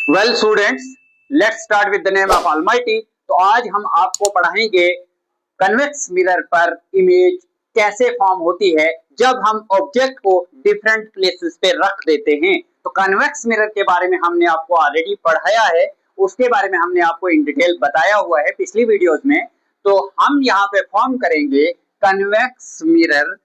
Well students, let's start with the name of almighty. तो आज हम आपको पढ़ाएंगे कन्वेक्स मिरर पर इमेज कैसे फॉर्म होती है जब हम ऑब्जेक्ट को डिफरेंट प्लेसेस पे रख देते हैं। तो कन्वेक्स मिरर के बारे में हमने आपको ऑलरेडी पढ़ाया है, उसके बारे में हमने आपको इन डिटेल बताया हुआ है पिछली वीडियोस में। तो हम यहाँ पे फॉर्म करेंगे कन्वेक्स मिरर।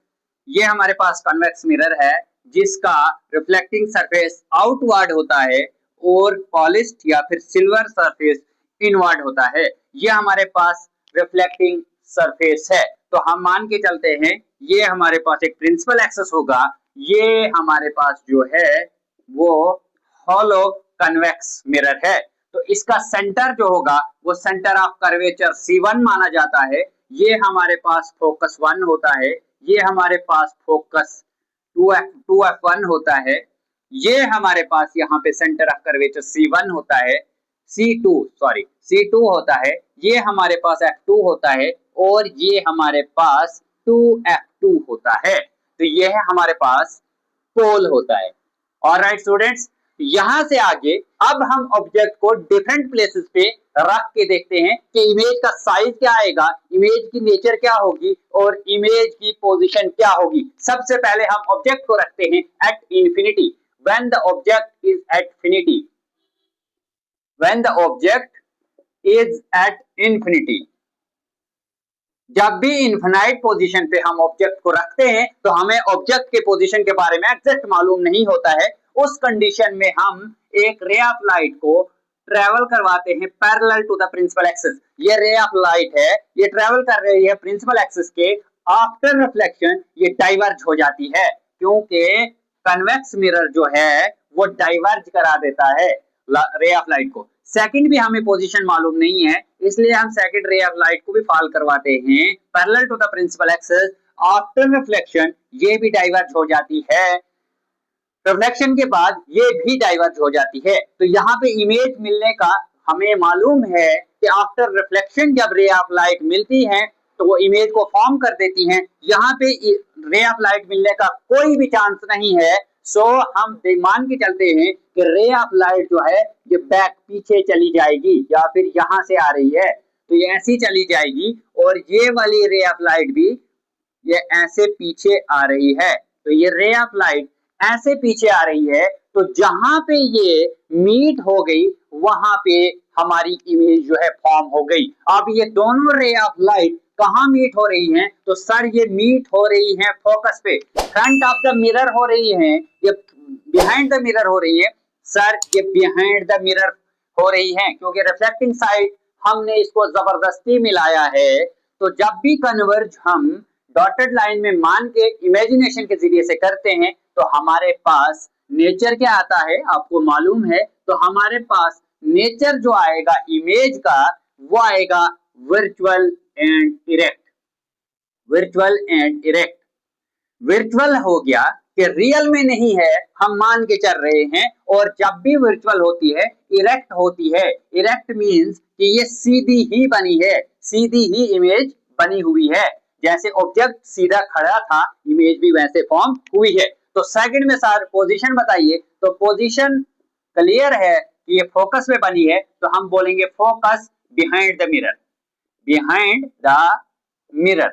ये हमारे पास कन्वेक्स मिरर है जिसका रिफ्लेक्टिंग सरफेस आउटवर्ड होता है और पॉलिश्ड या फिर सिल्वर सरफेस इनवर्ड होता है। ये हमारे पास रिफ्लेक्टिंग सरफेस है। तो हम मान के चलते हैं ये हमारे पास एक प्रिंसिपल एक्सिस होगा। ये हमारे पास जो है वो हॉलो कन्वेक्स मिरर है। तो इसका सेंटर जो होगा वो सेंटर ऑफ कर्वेचर C1 माना जाता है। ये हमारे पास फोकस 1 होता है, ये हमारे पास फोकस 2F1 होता है, ये हमारे पास यहाँ पे सेंटर ऑफ कर्वेचर C1 होता है, C2 होता है, ये हमारे पास F2 होता है और ये हमारे पास 2F2 होता है। तो ये है हमारे पास पोल होता है। ऑलराइट स्टूडेंट्स, यहां से आगे अब हम ऑब्जेक्ट को डिफरेंट प्लेसेस पे रख के देखते हैं कि इमेज का साइज क्या आएगा, इमेज की नेचर क्या होगी और इमेज की पोजीशन क्या होगी। सबसे पहले हम ऑब्जेक्ट को रखते हैं at infinity. When the object is at finity, when the object is at infinity, जब भी इनफिनाइट पोजीशन पे हम ऑब्जेक्ट को रखते हैं तो हमें ऑब्जेक्ट के पोजीशन के बारे में एग्जैक्ट मालूम नहीं होता है। उस कंडीशन में हम एक रे ऑफ लाइट को ट्रेवल करवाते हैं parallel to the principal axis. ये रे ऑफ लाइट है, ये ट्रेवल कर रही है प्रिंसिपल एक्सिस के। आफ्टर रिफ्लेक्शन ये डाइवर्ज हो जाती है क्योंकि कन्वेक्स मिरर जो है वो डाइवर्ज करा देता है रे ऑफ लाइट को। सेकंड भी हमें पोजीशन मालूम नहीं है, इसलिए हम सेकंड रे ऑफ लाइट को भी फॉल करवाते हैं parallel to the principal axis. After reflection ये भी डाइवर्ज हो जाती है, रिफ्लेक्शन के बाद ये भी डाइवर्ज हो जाती है। तो यहाँ पे इमेज मिलने का हमें मालूम है कि आफ्टर रिफ्लेक्शन जब रे ऑफ लाइट मिलती है तो वो इमेज को फॉर्म कर देती हैं। यहाँ पे रे ऑफ लाइट मिलने का कोई भी चांस नहीं है। सो हम मान के चलते हैं कि रे ऑफ लाइट जो है ये बैक पीछे चली जाएगी या फिर यहाँ से आ रही है तो ये ऐसी चली जाएगी और ये वाली रे ऑफ लाइट भी ये ऐसे पीछे आ रही है। तो ये रे ऑफ लाइट ऐसे पीछे आ रही है, तो जहां पे ये मीट हो गई वहां पे हमारी इमेज जो है फॉर्म हो गई। अब ये दोनों रे ऑफ लाइट कहां मीट हो रही हैं? तो सर ये मीट हो रही हैं फोकस पे, फ्रंट ऑफ द मिरर हो रही हैं, ये बिहाइंड द मिरर हो रही है। सर ये बिहाइंड द मिरर हो रही हैं क्योंकि रिफ्लेक्टिंग साइड हमने इसको जबरदस्ती मिलाया है। तो जब भी कन्वर्ज हम डॉटेड लाइन में मान के इमेजिनेशन के जरिए से करते हैं तो हमारे पास नेचर क्या आता है आपको मालूम है। तो हमारे पास नेचर जो आएगा इमेज का वो आएगा virtual and erect. Virtual and erect, virtual हो गया कि रियल में नहीं है, हम मान के चल रहे हैं। और जब भी वर्चुअल होती है इरेक्ट होती है। इरेक्ट मींस कि ये सीधी ही बनी है, सीधी ही इमेज बनी हुई है। जैसे ऑब्जेक्ट सीधा खड़ा था इमेज भी वैसे फॉर्म हुई है। तो सेकंड में सर पोजीशन बताइए। तो पोजीशन क्लियर है कि ये फोकस में बनी है तो हम बोलेंगे focus behind the mirror, behind the mirror.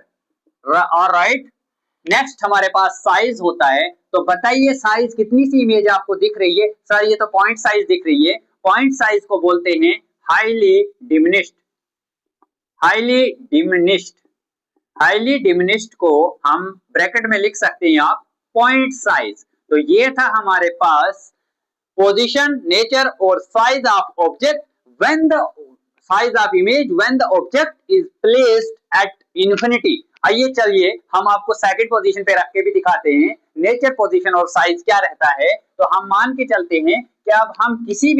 Alright, next हमारे पास साइज होता है। तो बताइए साइज कितनी सी इमेज आपको दिख रही है? सर ये तो पॉइंट साइज दिख रही है। पॉइंट साइज को बोलते हैं highly diminished. Highly diminished, highly diminished को हम ब्रैकेट में लिख सकते हैं आप पॉइंट साइज। तो ये था हमारे पास पोजीशन, नेचर और size of object when the size of image when the object is placed at infinity. आइए चलिए हम आपको सेकंड पोजीशन पे रख के भी दिखाते हैं नेचर, पोजीशन और साइज क्या रहता है। तो हम मान के चलते हैं कि अब हम किसी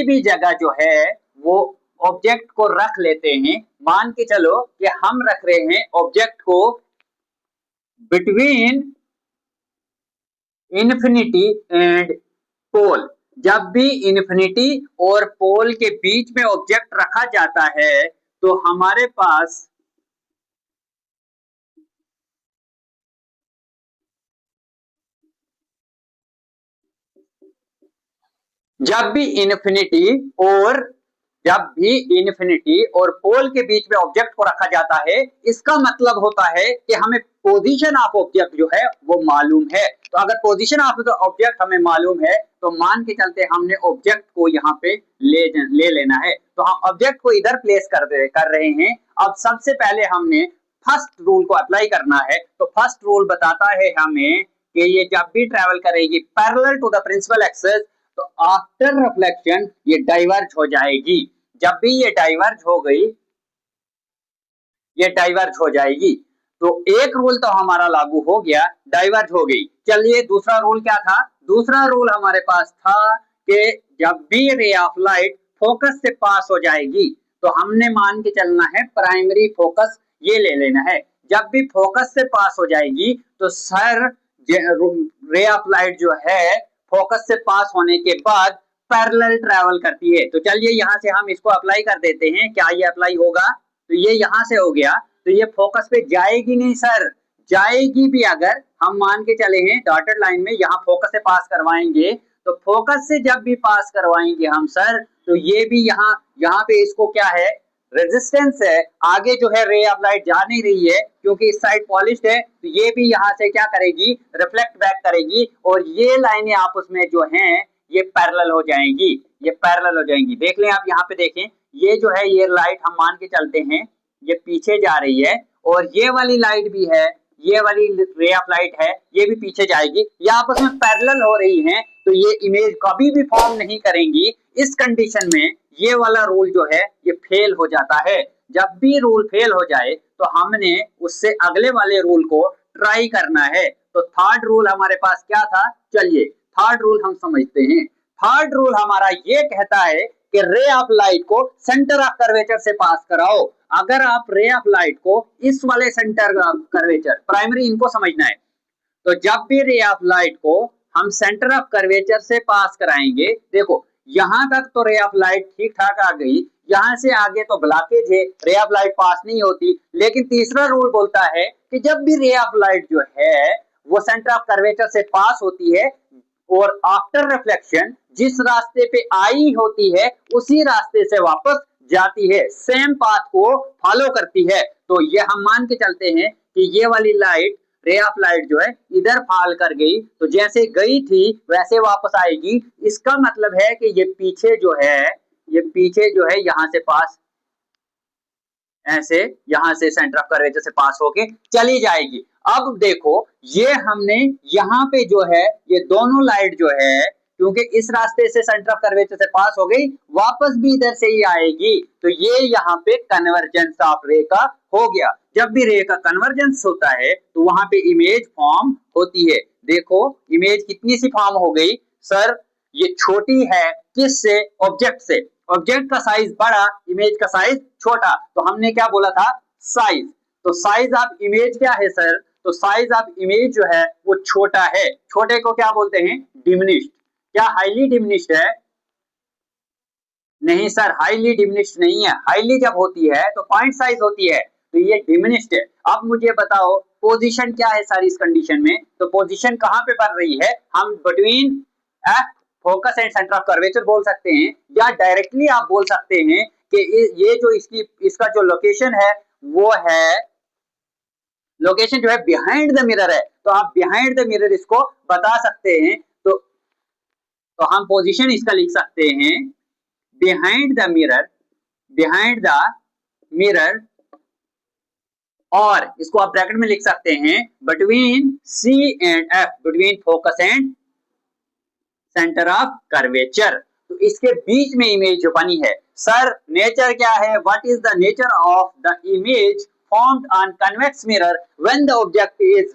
भी जगह जो है वो ऑब्जेक्ट को रख लेते हैं। मान के चलो कि हम रख रहे हैं ऑब्जेक्ट को बिटवीन इन्फिनिटी एंड पोल। जब भी इन्फिनिटी और पोल के बीच में ऑब्जेक्ट रखा जाता है तो हमारे पास जब भी इन्फिनिटी और पोल के बीच में ऑब्जेक्ट को रखा जाता है, इसका मतलब होता है कि हमें पोजीशन ऑफ ऑब्जेक्ट जो है वो मालूम है। तो अगर पोजीशन ऑफ द ऑब्जेक्ट हमें मालूम है तो मान के चलते हमने ऑब्जेक्ट को यहाँ पे ले लेना है। तो हम ऑब्जेक्ट को इधर प्लेस कर रहे हैं। अब सबसे पहले हमने फर्स्ट रूल को अप्लाई करना है। तो फर्स्ट रूल बताता है हमें कि ये जब भी ट्रेवल करेगी parallel to the principal axis, तो आफ्टर रिफ्लेक्शन ये डाइवर्ज हो जाएगी। जब भी ये डाइवर्ज हो जाएगी तो एक रूल तो हमारा लागू हो गया, डाइवर्ज हो गई। चलिए दूसरा रूल क्या था? दूसरा रूल हमारे पास था कि जब भी रे ऑफ लाइट फोकस से पास हो जाएगी तो हमने मान के चलना है प्राइमरी फोकस ये ले लेना है। जब भी फोकस से पास हो जाएगी तो सर रे ऑफ लाइट जो है फोकस से पास होने के बाद पैरेलल ट्रैवल करती है। तो चलिए यहाँ से हम इसको अप्लाई कर देते हैं। क्या ये अप्लाई होगा? तो ये यहाँ से हो गया। तो ये फोकस पे जाएगी नहीं सर, जाएगी भी अगर हम मान के चले हैं डॉटेड लाइन में यहाँ फोकस से पास करवाएंगे, तो फोकस से जब भी पास करवाएंगे हम सर, तो ये भी यहाँ पे इसको क्या है, रेजिस्टेंस है। आगे जो है रे ऑफ लाइट जा नहीं रही है क्योंकि इस साइड पॉलिश्ड है, तो ये भी यहाँ से क्या करेगी, रिफ्लेक्ट बैक करेगी और ये लाइनें आपस में जो हैं ये पैरेलल हो जाएंगी, ये पैरेलल हो जाएंगी। देख लें आप यहाँ पे देखें, ये जो है ये लाइट हम मान के चलते हैं ये पीछे जा रही है और ये वाली लाइट भी है, ये वाली रे ऑफ लाइट है ये भी पीछे जाएगी, ये आपस में पैरेलल हो रही हैं, तो ये इमेज कभी भी फॉर्म नहीं करेंगी। इस कंडीशन में ये वाला रूल जो है ये फेल हो जाता है। जब भी रूल फेल हो जाए तो हमने उससे अगले वाले रूल को ट्राई करना है। तो थर्ड रूल हमारे पास क्या था? चलिए थर्ड रूल हम समझते हैं। थर्ड रूल हमारा ये कहता है कि रे ऑफ लाइट को सेंटर ऑफ कर्वेचर से पास कराओ। अगर आप रे ऑफ लाइट को इस वाले सेंटर ऑफ कर्वेचर, प्राइमरी इनको समझना है, तो जब भी रे ऑफ लाइट को हम सेंटर ऑफ कर्वेचर से पास कराएंगे, देखो यहां तक तो रे ऑफ लाइट ठीक ठाक आ गई, यहां से आगे तो ब्लॉकेज है, रे ऑफ लाइट पास नहीं होती। लेकिन तीसरा रूल बोलता है कि जब भी रे ऑफ लाइट जो है वो सेंटर ऑफ कर्वेचर से पास होती है और आफ्टर रिफ्लेक्शन जिस रास्ते पे आई होती है उसी रास्ते से वापस जाती है, सेम पाथ को फॉलो करती है। तो ये हम मान के चलते हैं कि ये वाली लाइट, रे ऑफ लाइट जो है इधर फॉल कर गई, तो जैसे गई थी वैसे वापस आएगी। इसका मतलब है कि ये पीछे जो है यहाँ से पास, ऐसे यहाँ से सेंटर ऑफ कर्वेचर से पास होके चली जाएगी। अब देखो ये हमने यहाँ पे जो है ये दोनों लाइट जो है क्योंकि इस रास्ते से सेंटर ऑफ कर्वेचर से पास हो गई, वापस भी इधर से ही आएगी, तो ये यहाँ पे कन्वर्जेंस ऑफ रे का हो गया। जब भी रे का कन्वर्जेंस होता है तो वहां पे इमेज फॉर्म होती है। देखो इमेज कितनी सी फॉर्म हो गई सर, ये छोटी है किससे? ऑब्जेक्ट से। ऑब्जेक्ट का साइज बड़ा, इमेज का साइज छोटा, तो हमने क्या बोला था? साइज। तो साइज ऑफ इमेज क्या है सर? तो साइज ऑफ इमेज जो है वो छोटा है। छोटे को क्या बोलते हैं? डिमिनिश्ड। क्या हाईली डिमिनिश्ड है? नहीं सर, हाईली डिमिनिश्ड नहीं है। हाईली जब होती है तो पॉइंट साइज होती है, तो ये डिमिनिश्ड है। अब मुझे बताओ पोजीशन क्या है सर इस कंडीशन में? तो पोजीशन कहां पे बन रही है? हम between focus and centre of curvature बोल सकते हैं, या डायरेक्टली आप बोल सकते हैं कि ये जो इसका जो लोकेशन है वो है, लोकेशन जो है बिहाइंड द मिरर है। तो आप बिहाइंड द मिरर इसको बता सकते हैं। तो हम पोजीशन इसका लिख सकते हैं बिहाइंड द मिरर, और इसको आप ब्रैकेट में लिख सकते हैं between C and F, between focus and centre of curvature. तो इसके बीच में इमेज जो बनी है सर, नेचर क्या है? What is the nature of the image formed on convex mirror when the object is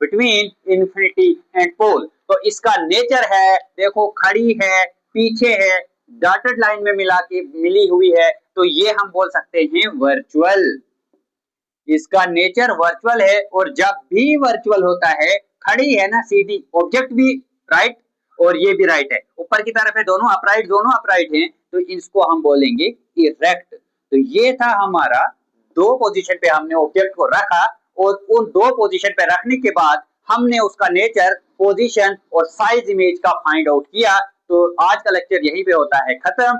between infinity and pole? तो इसका नेचर है, देखो खड़ी है, पीछे है, डॉटेड लाइन में मिली हुई है, तो ये हम बोल सकते हैं वर्चुअल। इसका नेचर वर्चुअल है, और जब भी वर्चुअल होता है, खड़ी है ना सीधी, ऑब्जेक्ट भी राइट और ये भी राइट है, ऊपर की तरफ है, दोनों अपराइट हैं, तो इसको हम बोलेंगे इरेक्ट। तो ये था हमारा, दो पोजीशन पे हमने ऑब्जेक्ट को रखा, और उन दो पोजीशन पे रखने के बाद हमने उसका नेचर, पोजीशन और साइज इमेज का फाइंड आउट किया। तो आज का लेक्चर यहीं पे होता है खत्म।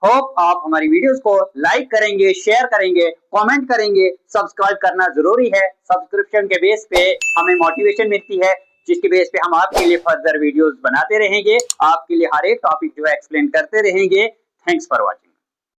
होप आप हमारी वीडियोस को लाइक करेंगे, शेयर करेंगे, कमेंट करेंगे। सब्सक्राइब करना जरूरी है। सब्सक्रिप्शन के बेस पे हमें मोटिवेशन मिलती है, जिसके बेस पे हम आपके लिए फर्दर वीडियोस बनाते रहेंगे, आपके लिए हर एक टॉपिक जो है एक्सप्लेन करते रहेंगे। Thanks for watching.